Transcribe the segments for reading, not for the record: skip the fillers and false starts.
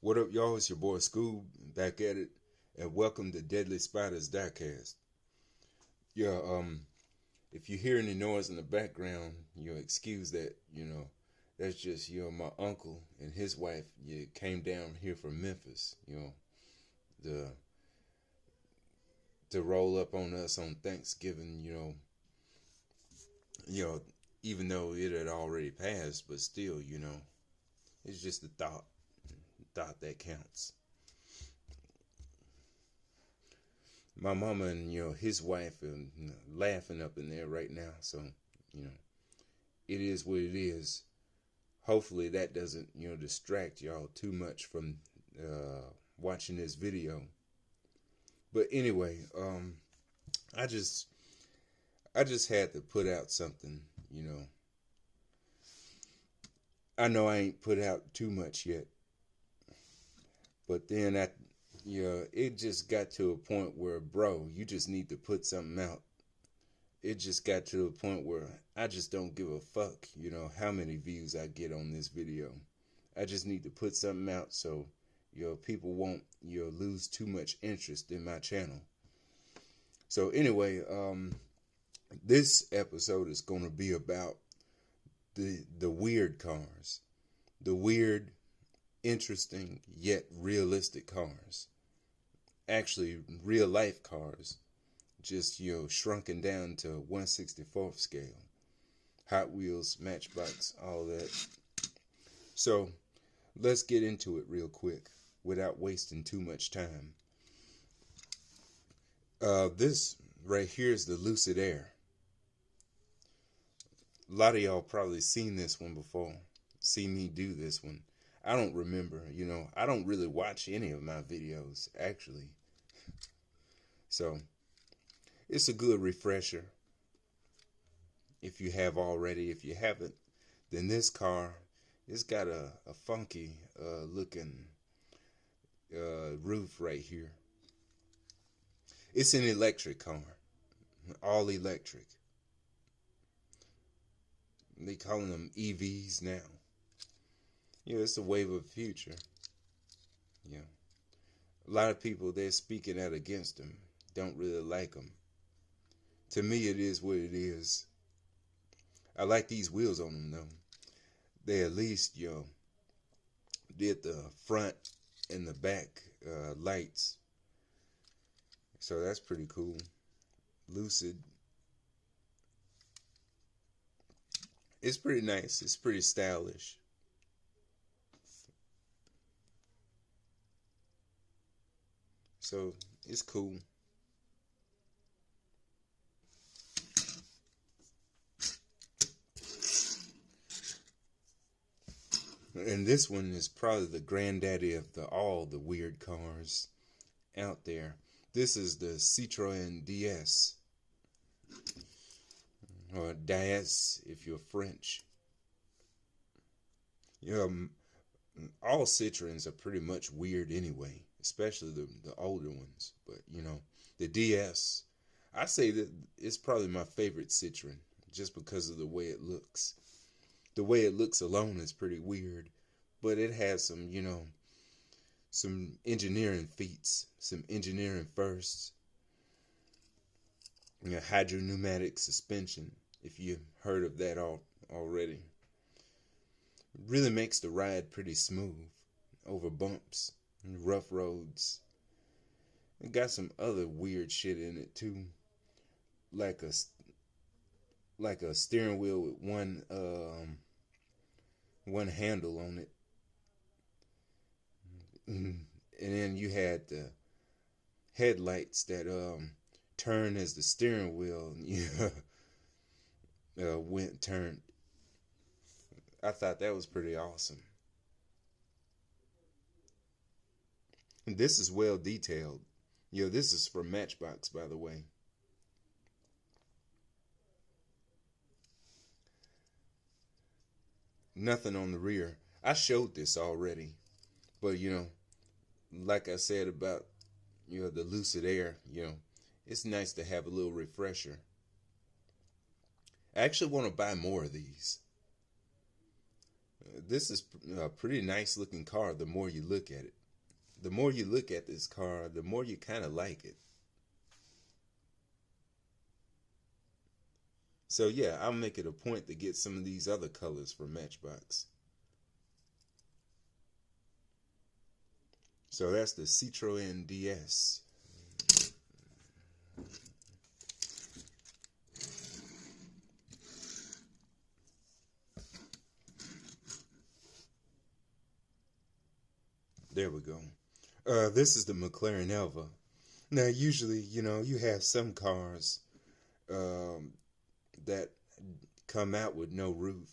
What up, y'all? It's your boy Scoob back at it, and welcome to Deadly Spiders Diecast. Yeah, if you hear any noise in the background, excuse that. That's just my uncle and his wife. Came down here from Memphis. The to roll up on us on Thanksgiving. You know, even though it had already passed, but still, it's just the thought that counts. My mama and his wife are laughing up in there right now. So you know it is what it is. Hopefully that doesn't distract y'all too much from watching this video. But anyway, I just I just had to put out something. I know I ain't put out too much yet, but then it just got to a point where, bro, you just need to put something out. It just got to a point where I just don't give a fuck, how many views I get on this video. I just need to put something out so, people won't, lose too much interest in my channel. So anyway, this episode is going to be about the weird cars, the weird, interesting yet realistic cars. Actually, real life cars, just shrunken down to 1/64th scale. Hot Wheels, Matchbox, all that. So let's get into it real quick without wasting too much time. This right here is the Lucid Air. A lot of y'all probably seen this one before. See me do this one. I don't remember, I don't really watch any of my videos, actually. So it's a good refresher if you have already. If you haven't, then this car, it's got a funky looking roof right here. It's an electric car, all electric. They calling them EVs now. It's a wave of the future. A lot of people, they're speaking out against them. Don't really like them. To me, it is what it is. I like these wheels on them, though. They at least, did the front and the back lights. So that's pretty cool. Lucid. It's pretty nice. It's pretty stylish. So it's cool. And this one is probably the granddaddy of all the weird cars out there. This is the Citroen DS. Or DS if you're French. All Citroens are pretty much weird anyway, especially the older ones. But the DS, I say that it's probably my favorite Citroen just because of the way it looks. The way it looks alone is pretty weird, but it has some engineering feats, some engineering firsts. Hydropneumatic suspension, if you've heard of that already. Really makes the ride pretty smooth over bumps and rough roads. It got some other weird shit in it too, like a steering wheel with one handle on it, and then you had the headlights that turn as the steering wheel turned. I thought that was pretty awesome. And this is well detailed. This is from Matchbox, by the way. Nothing on the rear. I showed this already, but like I said about the Lucid Air, it's nice to have a little refresher. I actually want to buy more of these. This is a pretty nice looking car the more you look at it. The more you look at this car, the more you kind of like it. So yeah, I'll make it a point to get some of these other colors from Matchbox. So that's the Citroen DS. There we go. This is the McLaren Ea. Now, usually, you have some cars um, that come out with no roof,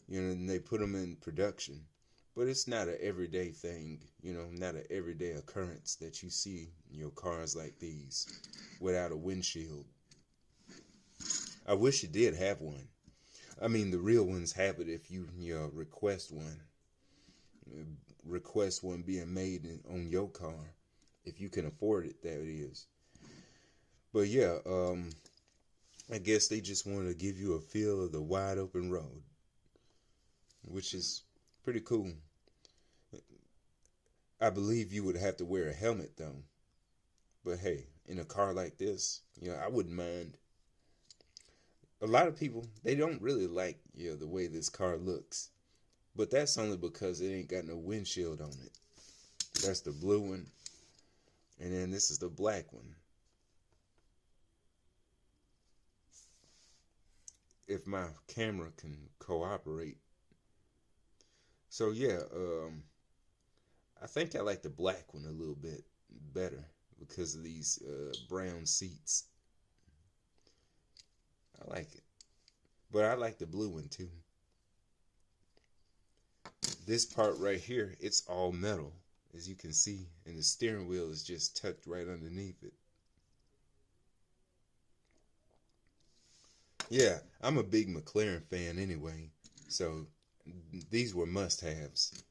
and they put them in production. But it's not an everyday thing, not an everyday occurrence that you see, cars like these without a windshield. I wish you did have one. I mean, the real ones have it if you, request one. Request one being made on your car, if you can afford it, that is. But yeah, I guess they just wanted to give you a feel of the wide open road, which is pretty cool. I believe you would have to wear a helmet though. But hey, in a car like this, I wouldn't mind. A lot of people, they don't really like, the way this car looks. But that's only because it ain't got no windshield on it. That's the blue one. And then this is the black one. If my camera can cooperate. So yeah, I think I like the black one a little bit better because of these brown seats. I like it. But I like the blue one too. This part right here, it's all metal, as you can see, and the steering wheel is just tucked right underneath it. Yeah, I'm a big McLaren fan anyway, so these were must-haves.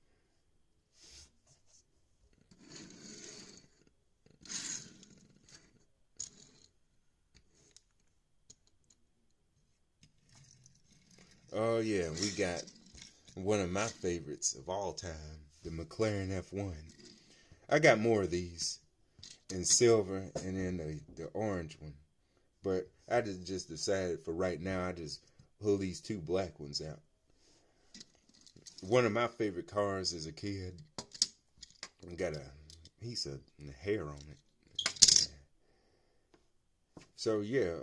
Oh yeah, we got one of my favorites of all time, the McLaren F1. I got more of these in silver and then the orange one. But I just decided for right now, I just pull these two black ones out. One of my favorite cars as a kid got a piece of hair on it. So yeah,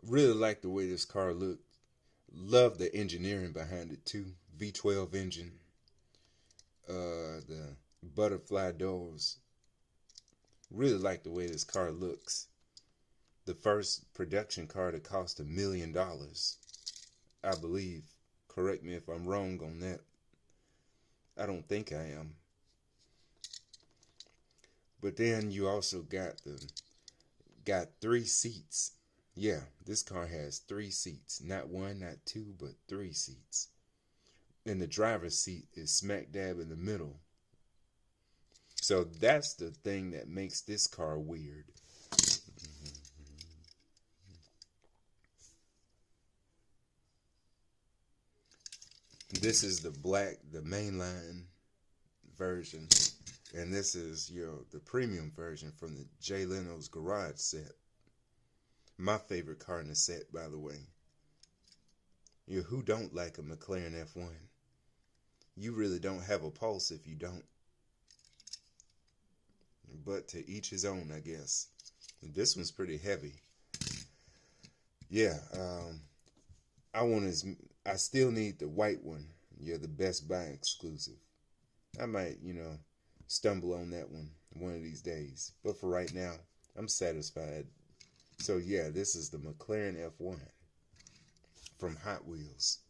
really like the way this car looked. Love the engineering behind it too. V12 engine, the butterfly doors. Really like the way this car looks. The first production car that cost $1 million, I believe. Correct me if I'm wrong on that. I don't think I am. But then you also got 3 seats. Yeah, this car has 3 seats. Not 1, not 2, but 3 seats. And the driver's seat is smack dab in the middle. So that's the thing that makes this car weird. This is the mainline version. And this is, the premium version from the Jay Leno's Garage set. My favorite car in the set, by the way. Who don't like a McLaren F1? You really don't have a pulse if you don't. But to each his own, I guess. This one's pretty heavy. Yeah, I still need the white one. The Best Buy exclusive. I might, stumble on that one of these days. But for right now, I'm satisfied. So yeah, this is the McLaren F1 from Hot Wheels.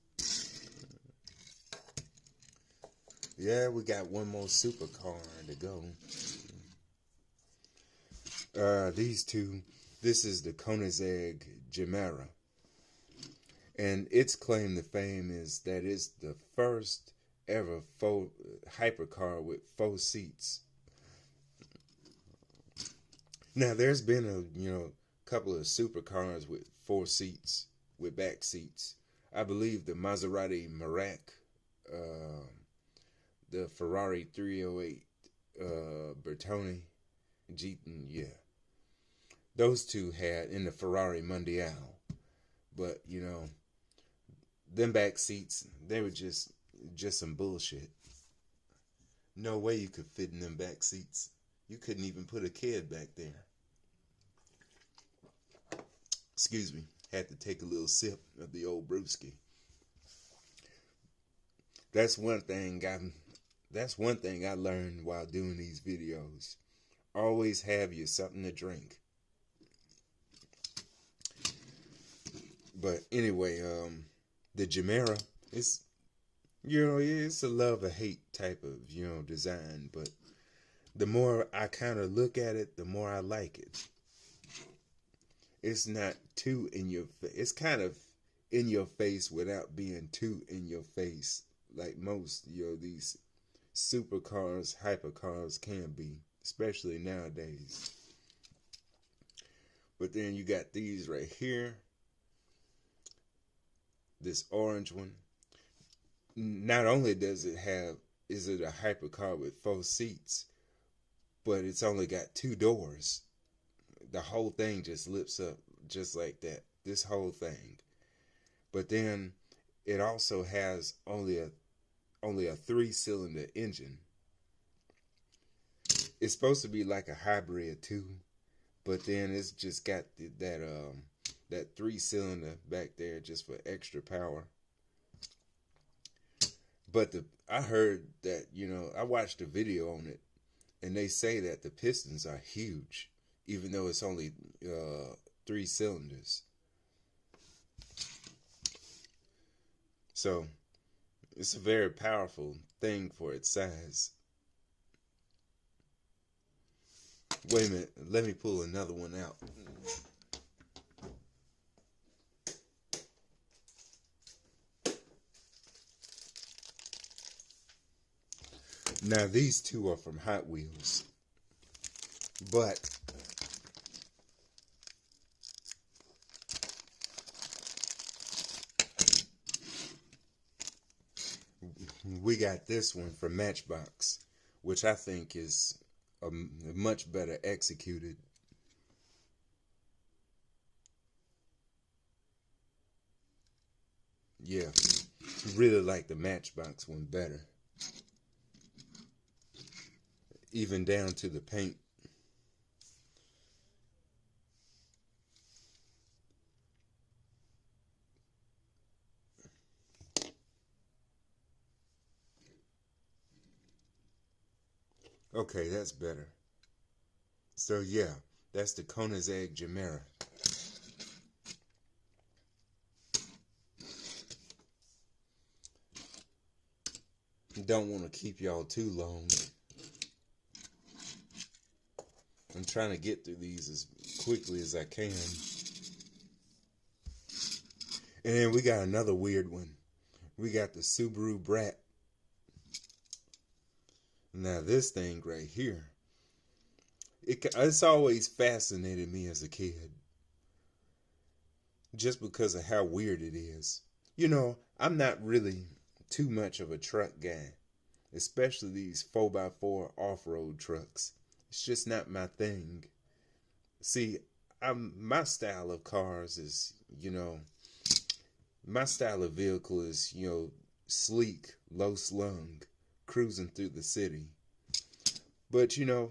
Yeah, we got one more supercar to go. These two, this is the Koenigsegg Jamra. And its claim to fame is that it's the first ever hypercar with 4 seats. Now, there's been a couple of supercars with 4 seats, with back seats. I believe the Maserati Merak, uh, the Ferrari 308 Bertone, Jeep, yeah, those two had in the Ferrari Mondial. But you know, them back seats, they were just some bullshit. No way you could fit in them back seats. You couldn't even put a kid back there. Excuse me. Had to take a little sip of the old brewski. That's one thing I learned while doing these videos. Always have you something to drink. But anyway, the Jamra, it's, you know, it's a love or hate type of, you know, design. But the more I kind of look at it, the more I like it. It's not too in your face. It's kind of in your face without being too in your face, like most, you know, these supercars, hypercars can be, especially nowadays. But then you got these right here. This orange one. Not only is it a hypercar with 4 seats, but it's only got 2 doors. The whole thing just lifts up just like that. This whole thing. But then it also has only a 3-cylinder engine. It's supposed to be like a hybrid too, but then it's just got that 3-cylinder back there just for extra power. But I heard that, you know, I watched a video on it, and they say that the pistons are huge, even though it's only 3 cylinders. So it's a very powerful thing for its size. Wait a minute, let me pull another one out. Now these two are from Hot Wheels, but we got this one from Matchbox, which I think is much better executed. Yeah, really like the Matchbox one better. Even down to the paint. Okay, that's better. So yeah, that's the Koenigsegg Jamra. Don't want to keep y'all too long. I'm trying to get through these as quickly as I can. And then we got another weird one. We got the Subaru Brat. Now this thing right here, it's always fascinated me as a kid. Just because of how weird it is. You know, I'm not really too much of a truck guy. Especially these 4x4 off-road trucks. It's just not my thing. See, my style of cars is, you know, my style of vehicle is, you know, sleek, low slung, cruising through the city. But, you know,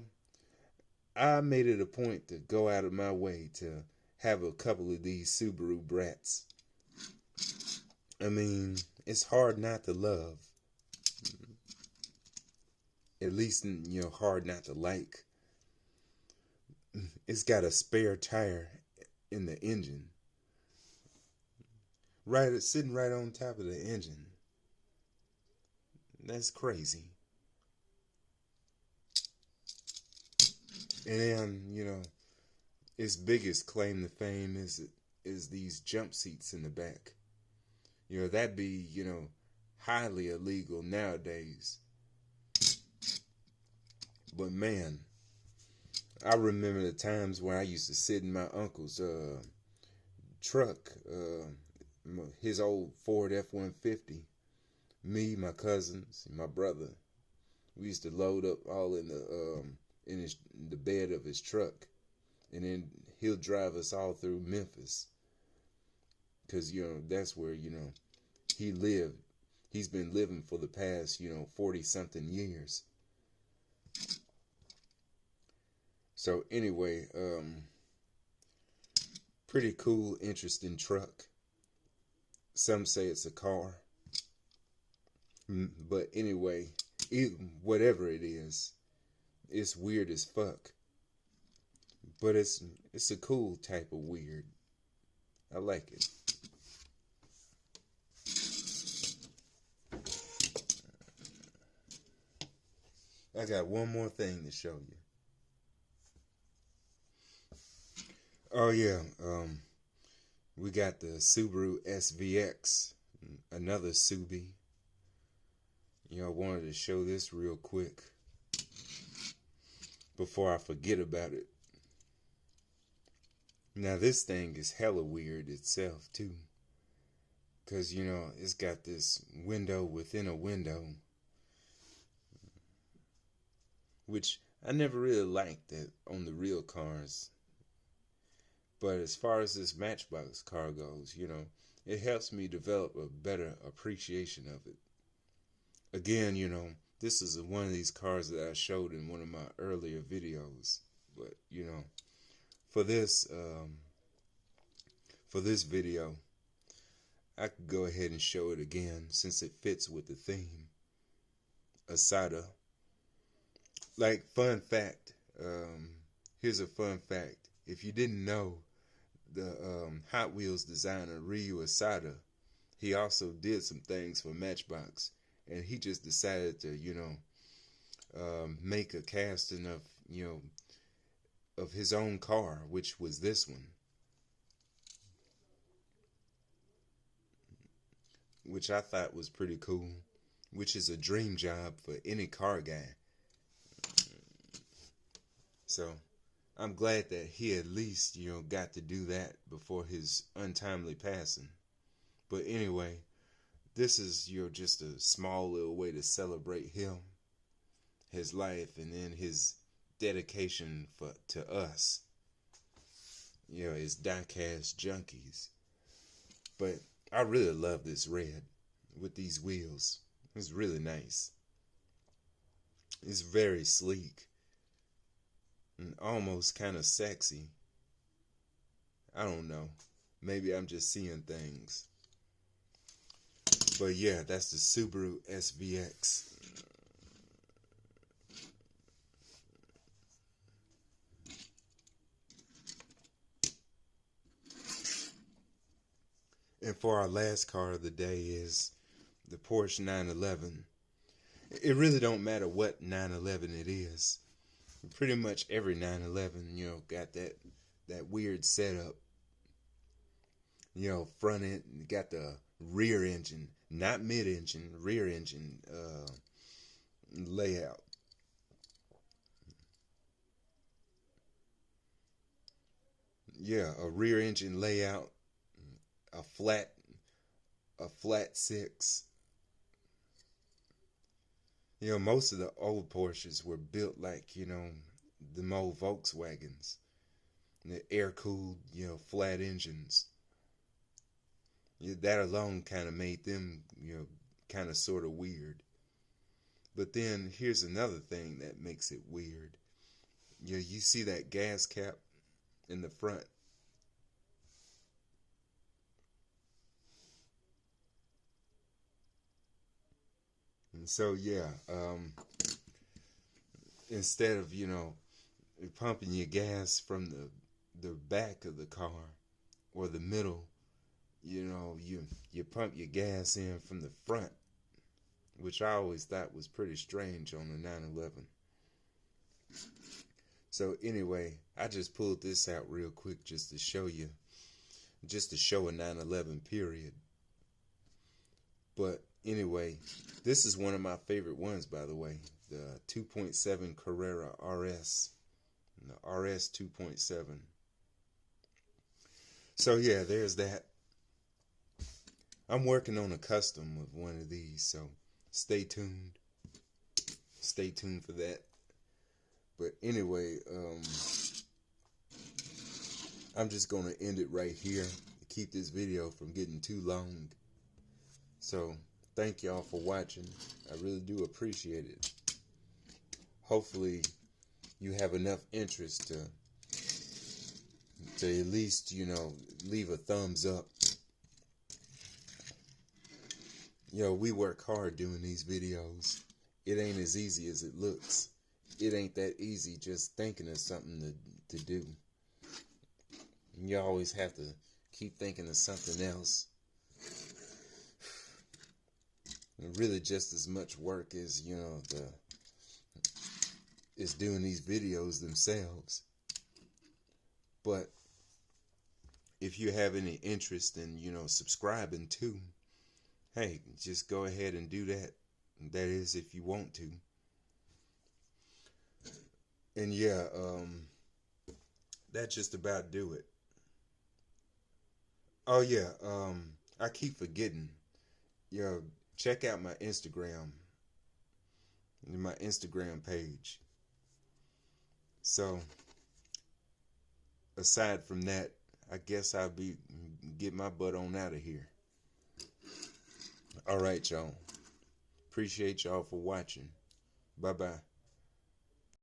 I made it a point to go out of my way to have a couple of these Subaru Brats. I mean, it's hard not to love. At least, you know, hard not to like. It's got a spare tire in the engine. It's sitting right on top of the engine. That's crazy. And then, you know, its biggest claim to fame is these jump seats in the back. You know, that'd be, you know, highly illegal nowadays. But man, I remember the times where I used to sit in my uncle's truck, his old Ford F-150. Me, my cousins, and my brother, we used to load up all in the bed of his truck, and then he'll drive us all through Memphis, because that's where he lived. He's been living for the past 40 something years. So anyway, pretty cool, interesting truck. Some say it's a car, but anyway, whatever it is, it's weird as fuck. But it's a cool type of weird. I like it. I got one more thing to show you. Oh yeah, we got the Subaru SVX, another Subi. I wanted to show this real quick before I forget about it. Now this thing is hella weird itself too, because it's got this window within a window, which I never really liked that on the real cars. But as far as this Matchbox car goes, it helps me develop a better appreciation of it. Again, this is one of these cars that I showed in one of my earlier videos. But, for this video, I could go ahead and show it again since it fits with the theme. Asada. Like, fun fact. Here's a fun fact. If you didn't know, the Hot Wheels designer Ryu Asada, he also did some things for Matchbox, and he just decided to make a casting of his own car, which was this one, which I thought was pretty cool, which is a dream job for any car guy. So I'm glad that he at least, got to do that before his untimely passing. But anyway, this is, just a small little way to celebrate him, his life, and then his dedication to us, his die-cast junkies. But I really love this red with these wheels. It's really nice. It's very sleek. And almost kind of sexy. I don't know. Maybe I'm just seeing things. But yeah, that's the Subaru SVX. And for our last car of the day is the Porsche 911. It really don't matter what 911 it is. Pretty much every 911, got that weird setup. Front end, got the rear engine, not mid-engine, rear engine layout. Yeah, a rear engine layout, a flat six. Most of the old Porsches were built like, the old Volkswagens. The air-cooled, flat engines. That alone kind of made them, kind of sort of weird. But then here's another thing that makes it weird. You see that gas cap in the front. And so, yeah, instead of, pumping your gas from the back of the car or the middle, you pump your gas in from the front, which I always thought was pretty strange on the 911. So anyway, I just pulled this out real quick just to show you, just to show a 911 period. But anyway, this is one of my favorite ones, by the way, the 2.7 Carrera RS, the RS 2.7. So yeah, there's that. I'm working on a custom of one of these, so stay tuned. Stay tuned for that. But anyway, I'm just going to end it right here to keep this video from getting too long. So, thank y'all for watching. I really do appreciate it. Hopefully, you have enough interest to at least, you know, leave a thumbs up. Yo, we work hard doing these videos. It ain't as easy as it looks. It ain't that easy just thinking of something to do. You always have to keep thinking of something else. And really just as much work as, you know, is doing these videos themselves. But if you have any interest in, you know, subscribing too, hey, just go ahead and do that. That is, if you want to. And yeah, that just about do it. Oh yeah, I keep forgetting. Yo, check out my Instagram page. So, aside from that, I guess I'll get my butt on out of here. All right, y'all. Appreciate y'all for watching. Bye-bye.